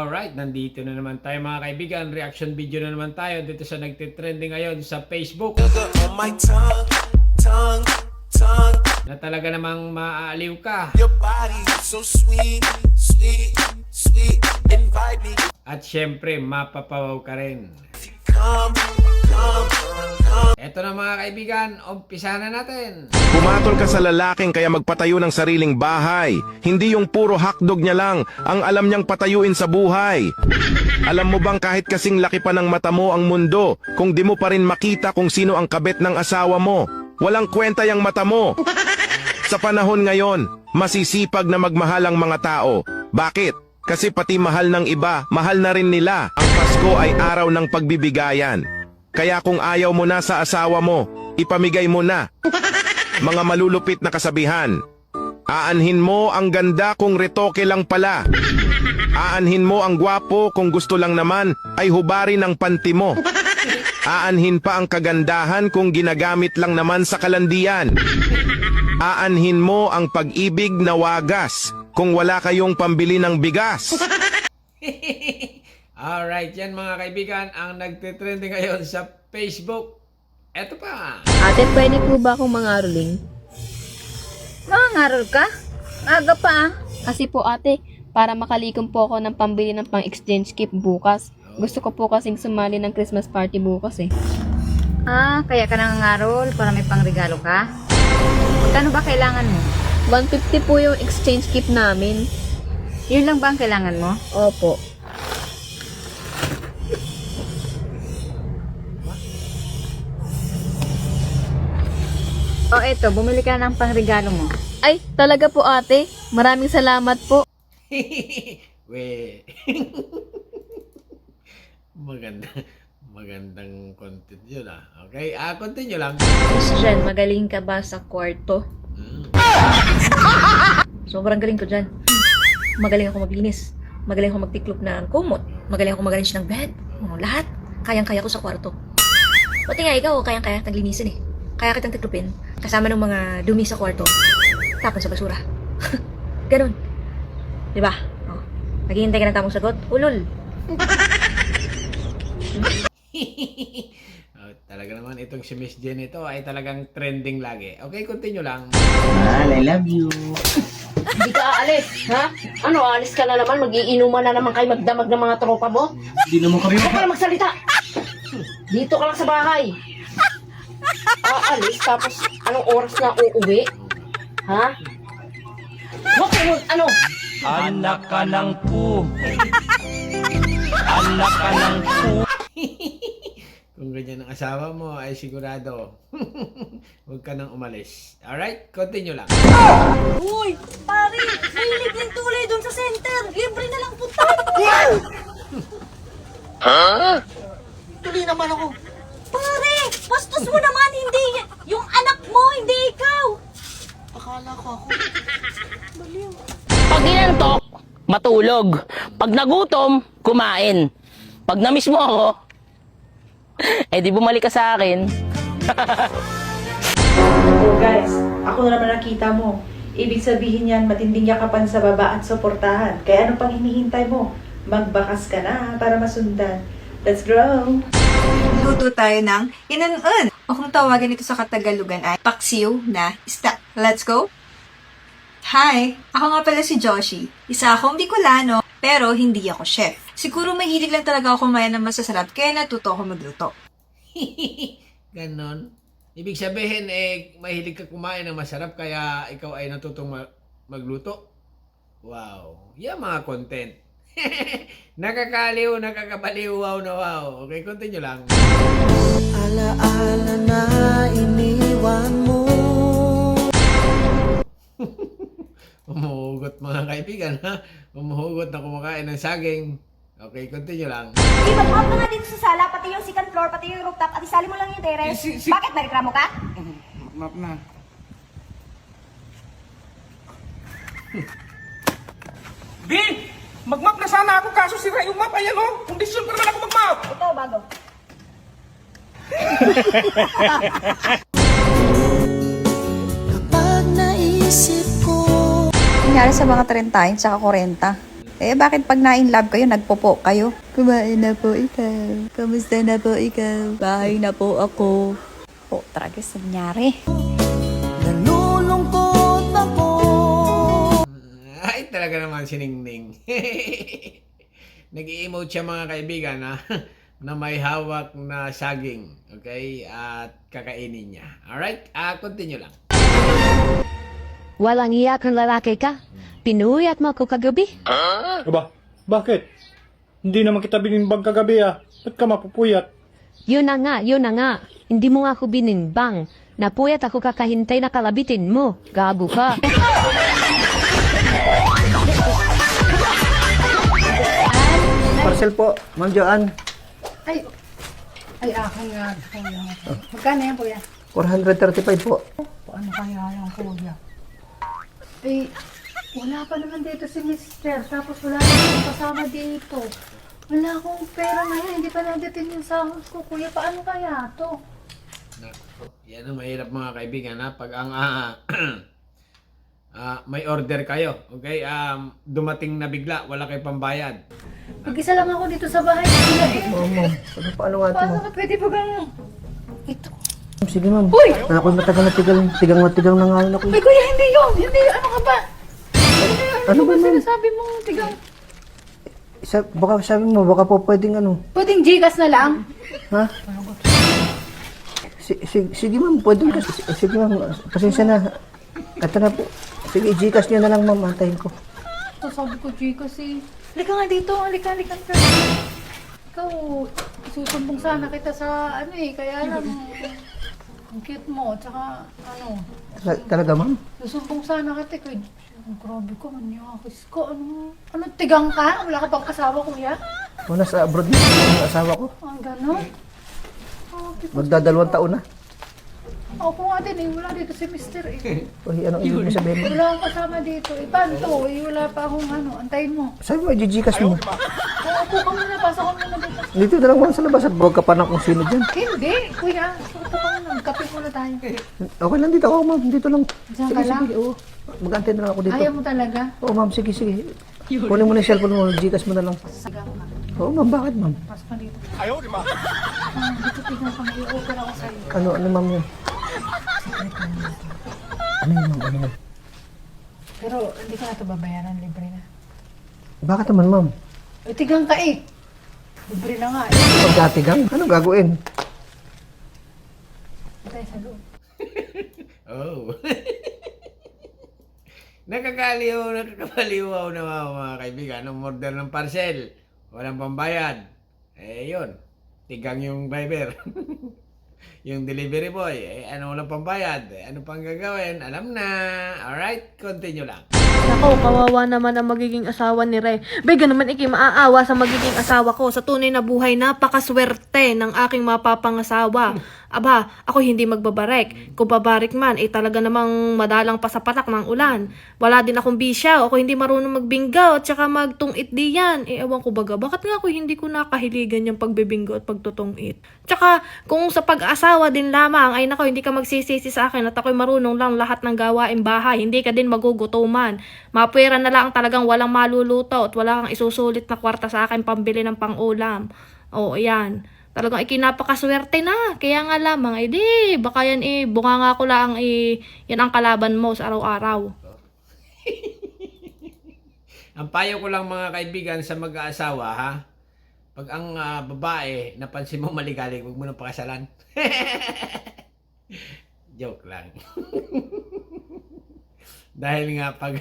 Alright, nandito na naman tayo mga kaibigan. Reaction video na naman tayo dito sa nagtitrending ngayon sa Facebook. Na talaga namang maaaliw ka. At syempre, mapapawaw ka rin. Eto na mga kaibigan, umpisahan na natin. Pumatol ka sa lalaking kaya magpatayo ng sariling bahay. Hindi yung puro hakdog niya lang ang alam niyang patayuin sa buhay. Alam mo bang kahit kasing laki pa ng mata mo ang mundo, kung di mo pa rin makita kung sino ang kabet ng asawa mo, walang kwenta yung mata mo. Sa panahon ngayon, masisipag na magmahal ang mga tao. Bakit? Kasi pati mahal ng iba, mahal na rin nila. Ang Pasko ay araw ng pagbibigayan. Kaya kung ayaw mo na sa asawa mo, ipamigay mo na. Mga malulupit na kasabihan. Aanhin mo ang ganda kung retoke lang pala. Aanhin mo ang gwapo kung gusto lang naman ay hubarin ang panty mo. Aanhin pa ang kagandahan kung ginagamit lang naman sa kalandian. Aanhin mo ang pag-ibig na wagas kung wala kayong pambili ng bigas. Alright, yan mga kaibigan, ang nagtitrending ngayon sa Facebook. Eto pa. Ate, pwede po ba akong mangaroling? Mangangarol ka? Aga pa ah. Kasi po ate, para makalikom po ako ng pambili ng pang-exchange gift bukas. Gusto ko po kasing sumali ng Christmas party bukas eh. Ah, kaya ka nangangarol para may pangregalo ka? Magkano ba kailangan mo? 150 po yung exchange gift namin. Yun lang ba ang kailangan mo? Opo. O eto, bumili ka ng pangregalo mo. Ay, talaga po ate. Maraming salamat po. We. Magandang content yun ah. Okay, continue lang. Miss Jen, magaling ka ba sa kwarto? Sobrang galing ko dyan. Magaling ako maglinis. Magaling ako magtiklop ng kumot. Magaling ako mag-arrange ng bed. Lahat. Kayang-kaya ko sa kwarto. Pati nga ikaw, kayang-kaya naglinisin eh. Kaya kitang tiklopin. Kasama ng mga dumi sa kwarto. Tapon sa basura. Ganon. Diba? Oh. Naghihintay ka ng tamang sagot? Ulol. Talaga naman itong si Miss Jen ito ay talagang trending lagi. Okay, continue lang. I love you. Hindi ka aalis, ha? Ano, aalis ka na naman? Magiinuman na naman kayo magdamag ng mga tropa mo? Hindi naman kami Huwag ka na magsalita! Dito ka lang sa bahay. Aalis, tapos anong oras na uuwi? Ha? Huwag ka ano? anak ka ng pu. Anak ka ng pu. Kung ganyan ang asawa mo ay sigurado huwag ka nang umalis. Alright, continue lang. Uy, pare, may libreng tuloy doon sa center. Libre na lang punta. Tuloy naman ako. Pare, bastos mo naman, hindi. Yung anak mo, hindi ikaw. Akala ko ako. Pag inantok, matulog. Pag nagutom, kumain. Pag namiss mo ako, eh di bumalik ka sa akin. Oh guys, ako na naman nakita mo. Ibig sabihin yan, matinding yakapan sa baba at suportahan. Kaya ano pang hinihintay mo? Magbakas ka na para masundan. Let's grow! Luto tayo ng inun-un. O kung tawagan ito sa Katagalugan ay paksiw na isda. Let's go! Hi! Ako nga pala si Joshi. Isa akong Bicolano, pero hindi ako chef. Siguro mahilig lang talaga ako kumain ng masasarap, kaya natuto ako magluto. Ganon. Ibig sabihin, mahilig ka kumain ng masarap kaya ikaw ay natutong magluto. Wow. Yan mga content. Nakakaliw, nakakabaliw, wow na wow. Okay, continue lang. Alaala na iniwan mo. Umuhugot mga kaibigan, ha? Umuhugot na kumakain ng saging. Okay, continue lang. Di ba ka nga dito sa sala, pati yung second floor, pati yung rooftop, at isali mo lang yung terrace. Bakit nagreklamo ka? Map na. Bin! Mag-map na sana ako kaso sira yung map. Ayan o. Kondisyon pa naman ako mag-map. Ito, bago. Kapag naisip ko... Nangyari sa mga 30 tsaka 40. Eh, bakit pag na-in-love kayo, nagpopo kayo? Kumain na po ikaw. Kamusta na po ikaw? Bahay na po ako. Po, talaga sa nangyari. Ay, talaga naman si Ningning. Nag-i-emote siya mga kaibigan na may hawak na saging. Okay? At kakainin niya. Alright? Continue lang. Walang iyakang lalaki ka? Pinuyat mo ko kagabi? Aba, bakit? Hindi naman kita binimbang kagabi Ba't ka mapupuyat? Yun na nga. Hindi mo nga ako binimbang. Napuyat ako kakahintay na kalabitin mo. Gabo ka. Parcel po, Ma'am Joanne. Ay, akin nga. Magkano yan, kuya? 435 po. Ano kaya yung kuya? Eh, wala pa naman dito si Mister. Tapos wala naman kasama dito. Wala akong pera ngayon. Hindi pa nadating yung sahod ko, kuya. Paano kaya to? Nako, yan ang mahirap mga kaibigan Pag ang may order kayo, okay? Dumating na bigla, wala kayong pambayad. Mag-isa lang ako dito sa bahay. Kuya, Ma'am, paano nga ito? paano ka pwede ba bang... Ito. Sige ma'am. Uy! Ako matagal na tigang na nga ako. Ay, kuya, hindi yun. Hindi, ano ka ba? Ano ba, ma'am? Sinasabi mong tigang... Baka sabi mo, baka po pwedeng Pwedeng Gcash na lang? Ha? Sige ma'am, pwedeng kasi. Sige ma'am, pasensya na. Ito na po. Sige, Gcash niyo na lang ma'am, antayin ko. Ito, sabi ko Gcash eh. Halika nga dito, halika. Ikaw, susumbong sana kita sa kaya lang... Ang cute mo, tsaka Talaga ma'am? susumbong sana kita kay... Grabe ko, manyakis ko. Ano, tigang ka? Wala ka bang kasawa, kuya? O, nasa abroad na ang asawa ko. Ang gano'n? Magdadalawang taon na. Ako nga din wala dito si Mister eh. Uy, anong ibig mo sabihin mo? Wala akong kasama dito eh. Paano to? Wala pa akong antayin mo. Sabi mo, Gcash mo. Upo ka muna, pasok ka muna dito. Dito na lang ma'am sa labas at huwag ka pa na kung sino dyan. Hindi, kuya. Upo ka muna, magkape muna tayo. Okay lang dito ako ma'am, dito lang. Diyan ka lang? Sige, oo. Mag-antay na lang ako dito. Ayaw mo talaga? Oo ma'am, sige. Kunin mo na yung cellphone mo, Gcash mo na lang. Sigang ka. Oo ma'am, bakit ma'am? Pasok ka dito. Ayaw, di ba? Dito tignan ka, mag-i-open ako sa'yo. Ano ma'am yun? Ano yun ma'am, ano yun? Pero hindi ka na ito babayaran, libre na. Bakit naman ma'am? Tigang ka eh. Libre na nga eh. Pagkatigang? Anong gagawin? Tayo sa loob. Oh. Nakakabaliw na mga kaibigan. Ang order ng parcel, walang pambayad. Yun. Tigang yung driver. Yung delivery boy, ano walang pambayad? Ano pang gagawin? Alam na. Alright, continue lang. Nako, kawawa naman ang magiging asawa ni Ray. Bega naman maaaawa sa magiging asawa ko. Sa tunay na buhay, napakaswerte ng aking mapapangasawa. Aba, ako hindi magbabarek. Kung babarek man, talaga namang madalang pa sa patak ng ulan. Wala din akong bisya. Ako hindi marunong magbinggaw at saka magtungit diyan. Ewan ko baga, bakit nga ako hindi ko nakahiligan yung pagbibinggo at pagtutungit? Tsaka, kung sa pag-asawa din lamang, ay nako, hindi ka magsisisi sa akin at ako'y marunong lang lahat ng gawain bahay. Hindi ka din magugutuman. Mapwera na lang talagang walang maluluto at wala kang isusulit na kwarta sa akin pambili ng pang-ulam. O, ayan. Talagang ikinapakaswerte na. Kaya nga lamang, baka yan bunga nga ko lang yan ang kalaban mo sa araw-araw. Ang payo ko lang mga kaibigan sa mag-aasawa, ha? Pag ang babae, napansin mo maligalig, huwag mo nang pakasalan. Joke lang. Dahil nga pag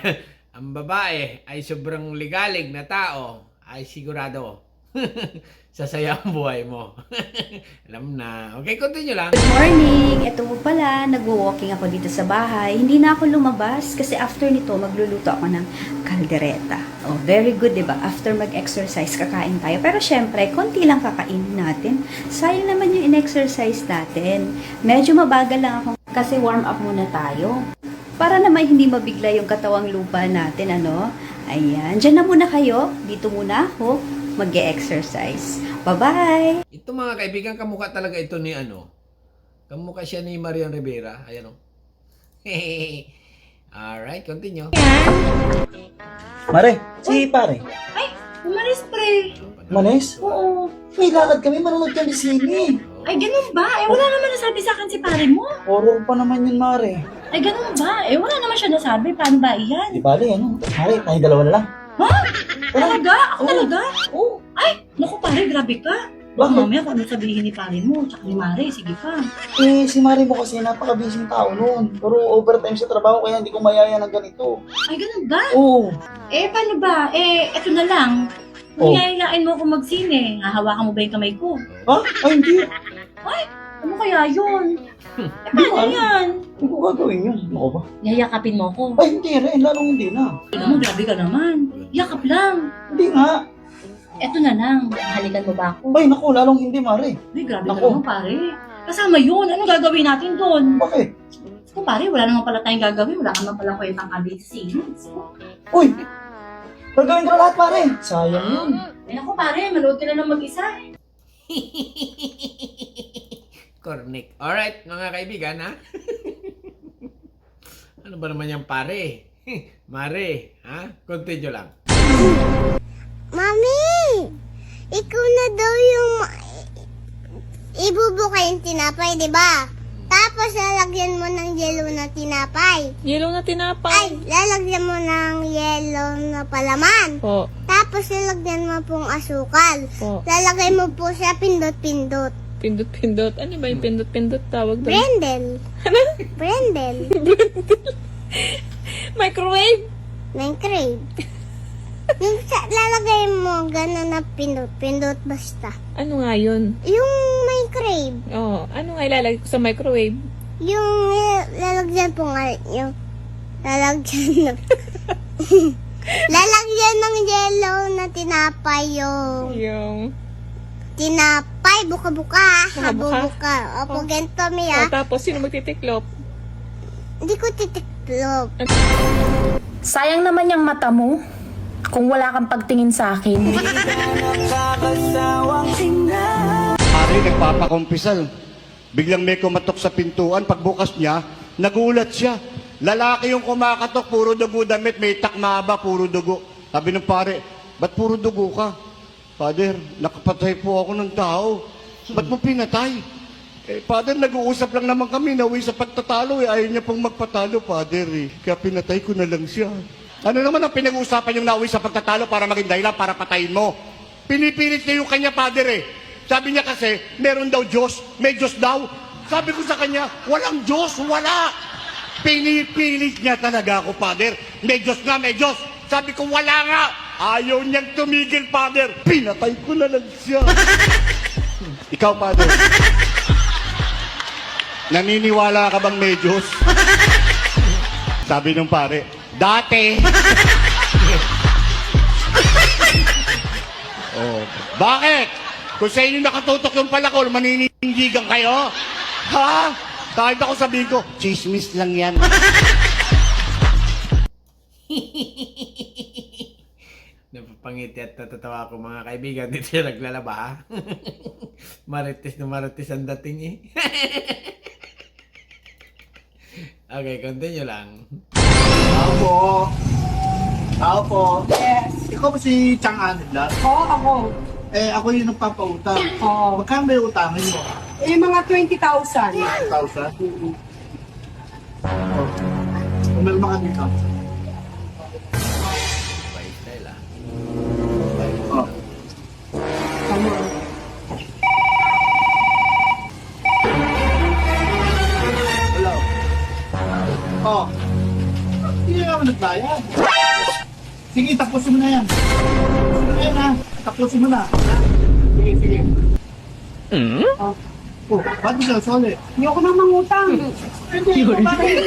ang babae ay sobrang ligalig na tao, ay sigurado sasaya ang buhay mo. Alam na. Okay, continue lang. Good morning! Ito po pala, nag-walking ako dito sa bahay. Hindi na ako lumabas kasi after nito, magluluto ako ng kaldereta. Oh, very good, diba? After mag-exercise, kakain tayo. Pero syempre, konti lang kakainin natin. Sayang naman yung in-exercise natin. Medyo mabagal lang ako kasi warm up muna tayo. Para naman hindi mabigla yung katawang lupa natin, ano? Ayan. Diyan na muna kayo. Dito muna ako mag-exercise. Bye-bye! Ito mga kaibigan, kamukha talaga ito ni Kamukha siya ni Marian Rivera. Ayan o. Alright, continue. Mare, si pare. Umalis, pre. Manes? Oo. May lakad kami, manonood kami sine. Ay, ganun ba? Eh, wala naman nasabi sa akin si pare mo. Horror pa naman yun, Mare. Ay, ganun ba? Eh, wala naman siya nasabi. Paano ba iyan? Di bali, ano? Mare, tayo dalawa na lang. Ha? Talaga? Ako Oo. talaga? Oo. Ay, naku pare, grabe ka. Baka Bakit? mamaya kung ano sabihin ni pare mo, tsaka ni Mare, sige pa. Eh, si Mare mo kasi napaka-busy tao noon. Pero overtime sa trabaho, kaya hindi ko mayaya ng ganito. Ay, ganun ba? Oo. Eh, paano ba? Eh, eto na lang. Oh. Niyayain mo ako magsine. Hahawakan mo ba yung kamay ko? Ha? Ay, hindi. Ay, ano kaya yun? Eh, paano yan? Hindi ko gagawin yun. Ano ba? Yayakapin mo ako. Ay, hindi rin. Lalong hindi na. Alam mo, grabe ka naman. Yakap lang. Hindi nga. Eto na lang. Halikan mo ba ako? Ay, naku, lalong hindi, Mare. Ay, grabe ka Naku. naman, pare. Kasama yun. Anong gagawin natin doon? Bakit? Kung pare, wala naman pala tayong gagawin. Wala ka naman pala kwentang kabisi. Uy! Gagawin ko na lahat, Pare. Sayang yun. Ay, naku, pare. Manood ka na lang mag-isa. Cornic. Alright, mga kaibigan, ha? Ano ba naman yung pare? Mare, ha? Continue lang. Mami! Ikaw na daw yung ibubuka yung tinapay, di ba? Tapos lalagyan mo ng yelo na tinapay. Yellow na tinapay. Ay, lalagyan mo ng yelo na palaman. Po. Tapos lalagyan mo pong asukal. Po. Lalagay mo po siya pindot-pindot. Pindot-pindot. Ano ba yung pindot-pindot tawag doon? Brendel. Brendel. Microwave? Microwave. Yung lalagay mo, gano'n na pindot basta. Ano nga yun? Yung microwave. Oh, ano nga ilalagay ko sa microwave? Yung lalagyan po nga, yung lalagyan ng lalagyan ng yellow na tinapay yung tinapay, buka-buka, Buka-buka? buka. Opo, ganito Oh, Mia. tapos sino magtitiklop? Hindi ko titiklop. Sayang naman yung mata mo kung wala kang pagtingin sa akin. Pare, nagpapakumpisal. Biglang may kumatok sa pintuan. Pagbukas niya, nagulat siya. Lalaki yung kumakatok, puro dugo damit, may takmaba, puro dugo. Sabi ng pare, ba't puro dugo ka? Father, nakapatay po ako ng tao. Ba't mo pinatay? Eh, Father, nag-uusap lang naman kami, nauwi sa pagtatalo. Ayaw niya pong magpatalo, Father. Kaya pinatay ko na lang siya. Ano naman ang pinag-uusapan yung nauwi sa pagtatalo para maging dahilan para patayin mo? Pinipilit niya yung kanya, Father. Sabi niya kasi, meron daw Diyos, may Diyos daw. Sabi ko sa kanya, walang Diyos, wala. Pinipilit niya talaga ako, Father. May Diyos nga, may Diyos. Sabi ko, wala nga. Ayaw niyang tumigil, Father. Pinatay ko na lang siya. Ikaw, Father. Naniniwala ka bang may Diyos? Sabi nung pare, dati. Oh, bakit? Kung sa inyo nakatutok yung palakol, maninindigan kayo? Ha? Kahit ako sabihin ko, chismis lang yan. Napapangiti at natatawa ako mga kaibigan. Dito siya naglalaba, ha? Marites na marites ang dating, eh. Okay, continue lang. Tao po. Tao po. Yes. Ikaw ba si Chang Anidlas? Oo, ako. Eh, ako yung nagpapautang. Oo. Magkano ba yung utangin mo? Eh, mga 20,000. 1,000? Umalma ka dito. By style, ha? Oh. Hello. Oh. Hindi naman nagbayad. Sige, tapusin mo na yan. Ayan na. Tapusin mo na. Sige, sige. Oh. Oh, ba't mo siya soli? Hindi ako nang mangutang. Hindi, bakit?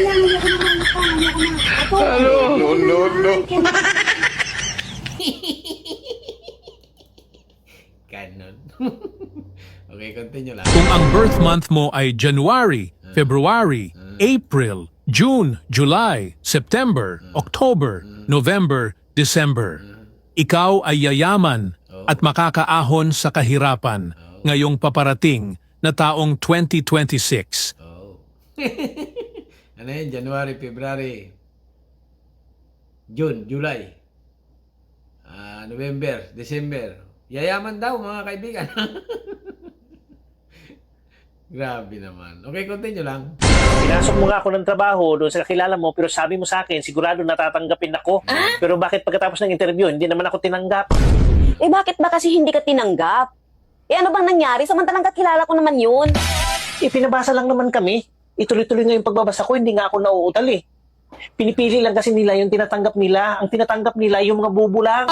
Ganon. Okay, continue lang. Kung ang birth month mo ay January, February, April, June, July, September, October, November, December, ikaw ay yayaman at makakaahon sa kahirapan ngayong paparating na taong 2026. Oh. Ano yun? January, February, June, July, November, December. Yayaman daw mga kaibigan. Grabe naman. Okay, continue lang. Pinasok mo nga ako ng trabaho doon sa kakilala mo, pero sabi mo sa akin, sigurado natatanggapin ako. Pero bakit pagkatapos ng interview, hindi naman ako tinanggap? Eh bakit ba kasi hindi ka tinanggap? Eh ano bang nangyari? Samantalang kakilala ko naman yun. Pinabasa lang naman kami. Ituloy-tuloy nga yung pagbabasa ko, hindi nga ako nauutal eh. Pinipili lang kasi nila yung tinatanggap nila. Ang tinatanggap nila yung mga bubulang.